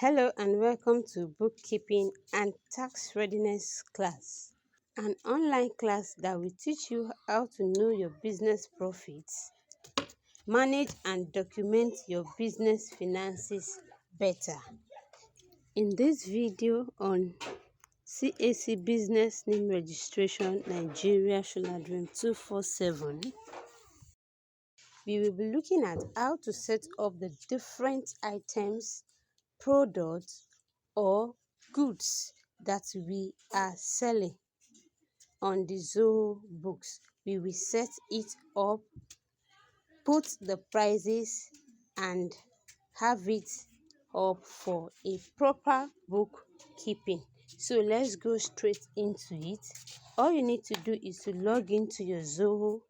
Hello and welcome to Bookkeeping and Tax Readiness class, an online class that will teach you how to know your business profits, manage and document your business finances better. In this video on CAC Business Name Registration Nigeria Dream 247, we will be looking at how to set up the different items, products, or goods that we are selling on the ZOHO Books. We will set it up, put the prices, and have it up for a proper bookkeeping. So let's go straight into it. All you need to do is to log into your ZOHO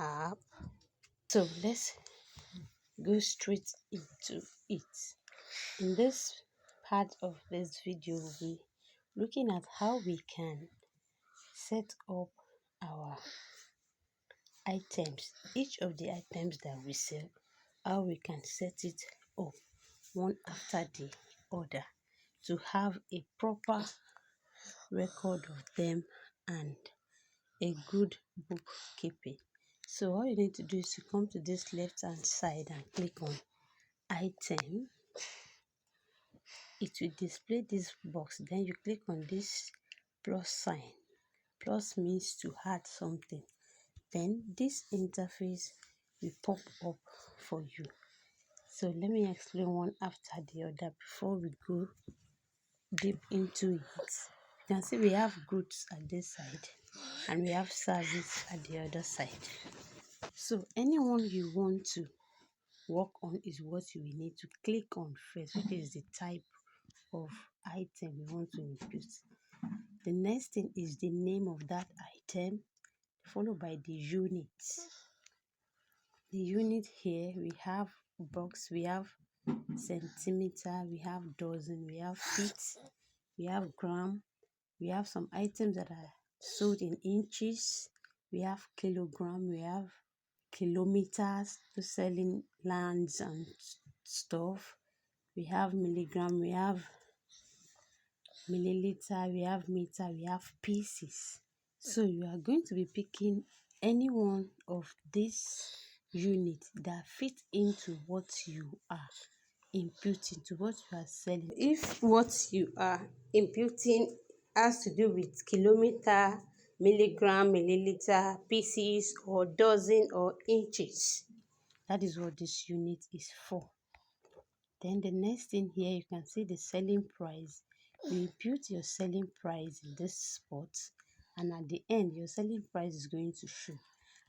app. So let's go straight into it. In this part of this video, we'll be looking at how we can set up our items, each of the items that we sell, how we can set it up one after the other to have a proper record of them and a good bookkeeping. So all you need to do is to come to this left hand side and click on item. It will display this box. Then you click on this plus sign. Plus means to add something. Then this interface will pop up for you. So let me explain one after the other before we go deep into it. You can see we have goods at this side and we have service at the other side. So anyone you want to work on is what you will need to click on first, which is the type of item you want to input. The next thing is the name of that item, followed by the unit. The unit here, we have box, we have centimeter, we have dozen, we have feet, we have gram, we have some items that are sold in inches, we have kilogram, we have kilometers to selling lands and stuff, we have milligram, we have milliliter, we have meter, we have pieces. So you are going to be picking any one of these units that fit into what you are imputing, to what you are selling. If what you are imputing has to do with kilometer, milligram, milliliter, pieces, or dozen, or inches, that is what this unit is for. Then the next thing here, you can see the selling price. You impute your selling price in this spot, and at the end your selling price is going to show.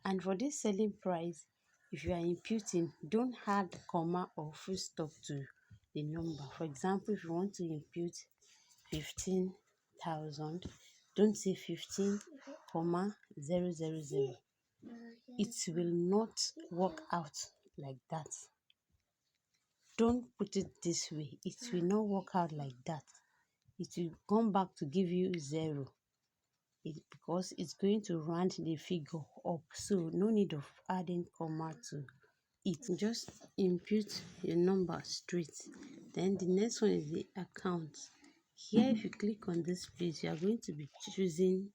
And for this selling price, if you are imputing, don't add comma or full stop to the number. For example, if you want to impute 15,000, don't say 15,000. It will not work out like that. Don't put it this way. It will not work out like that. It will come back to give you 0 because it's going to round the figure up. So no need of adding comma to it. Just impute your number straight. Then the next one is the account. Here, if you click on this place, you are going to be choosing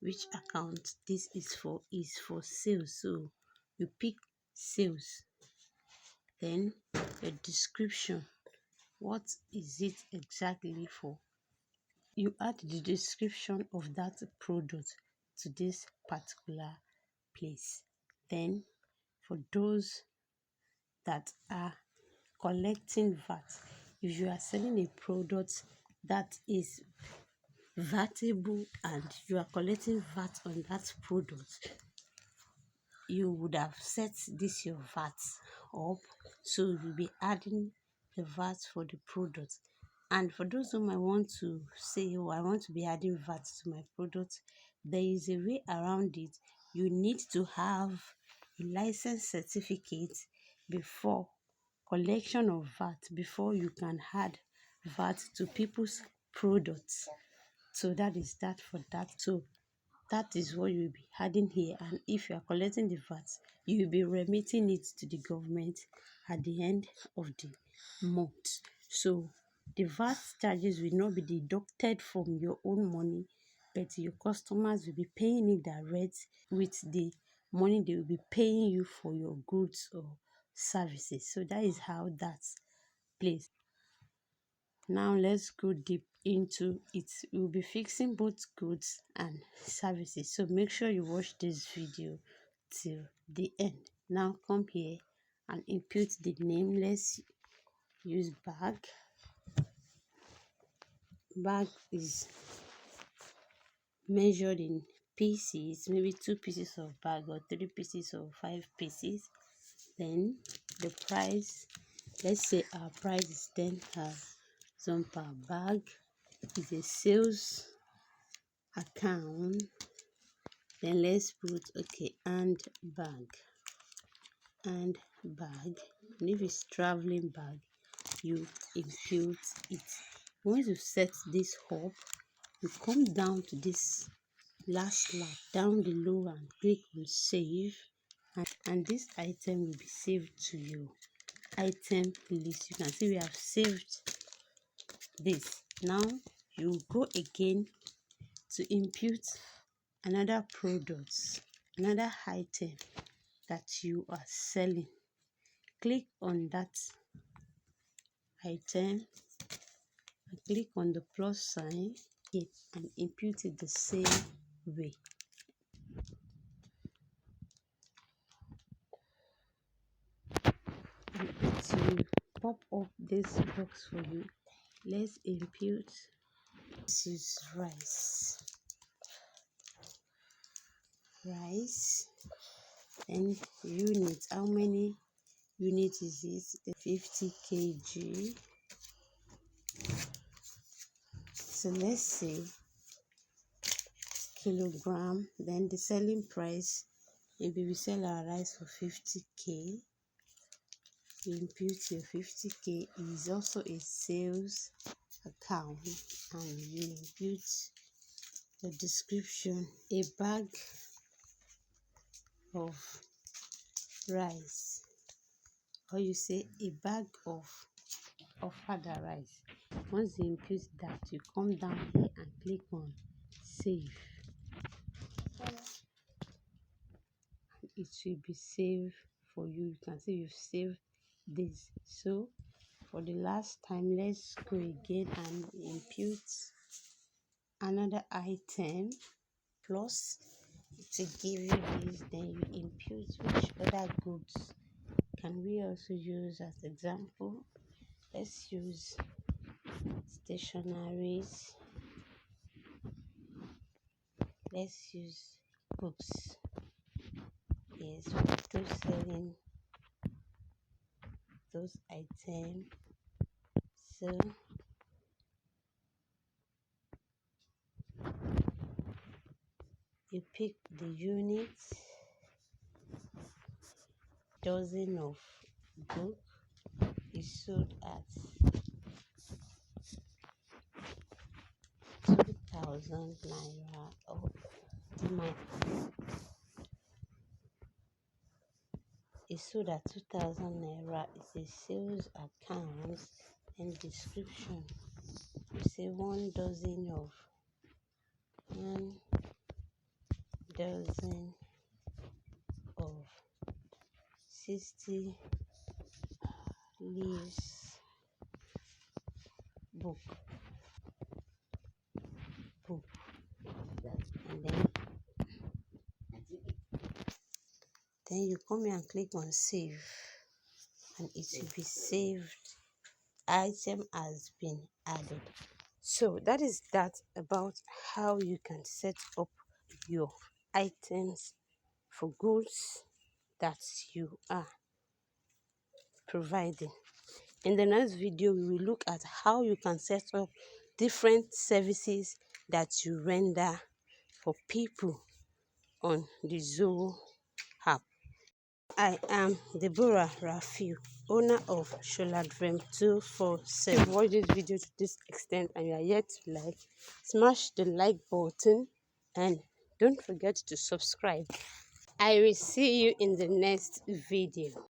which account this is for. Is for sales. So you pick sales. Then the description. What is it exactly for? You add the description of that product to this particular place. Then for those that are collecting VAT, if you are selling a product that is VATable and you are collecting VAT on that product, you would have set this your VAT up, so you'll be adding the VAT for the product. And for those who might want to say, oh, I want to be adding VAT to my product, there is a way around it. You need to have a license certificate before collection of VAT, before you can add VAT to people's products. So that is that for that. So that is what you will be adding here. And if you are collecting the VAT, you will be remitting it to the government at the end of the month. So The VAT charges will not be deducted from your own money, but your customers will be paying it direct with the money they will be paying you for your goods or services. So that is how that's placed. Now let's go deep into it. We'll be fixing both goods and services. So make sure you watch this video till the end. Now come here and input the name. Let's use bag. Bag is measured in pieces, maybe 2 pieces of bag or 3 pieces or 5 pieces. Then the price, let's say our price is 10,000 per bag. Is a sales account. Then let's put and bag. And if it's traveling bag, you impute it. Once you set this up, you come down to this last line down below and click on save, and this item will be saved to your item list. You can see we have saved this. Now you go again to impute another product, another item that you are selling. Click on that item and click on the plus sign and impute it the same way. And it will pop up this box for you. Let's impute. This is rice. And units. How many units is it? 50 kg. So let's say kilogram. Then the selling price, maybe we sell our rice for 50k. You impute your 50k. Is also a sales account, and you impute the description: a bag of rice, or you say a bag of other rice. Once you impute that, you come down here and click on save. It will be saved for you. You can see you've saved this. So for the last time, let's go again and impute another item plus to give you this. Then you impute which other goods can we also use as example. Let's use stationaries. Let's use books. Yes, we're still selling those items. So you pick the units, dozen of book is sold at 2,000 naira, or is sold at 2,000 naira. It's a sales account and description. You say 1 dozen of 60 leaves book, and then you come here and click on save, and it will be saved. Item has been added. So that is that about how you can set up your items for goods that you are providing. In the next video, we will look at how you can set up different services that you render for people on the ZOHO app. I am Deborah Rafiu, owner of Shola Dream 247. If you watch this video to this extent and you are yet to like, smash the like button and don't forget to subscribe. I will see you in the next video.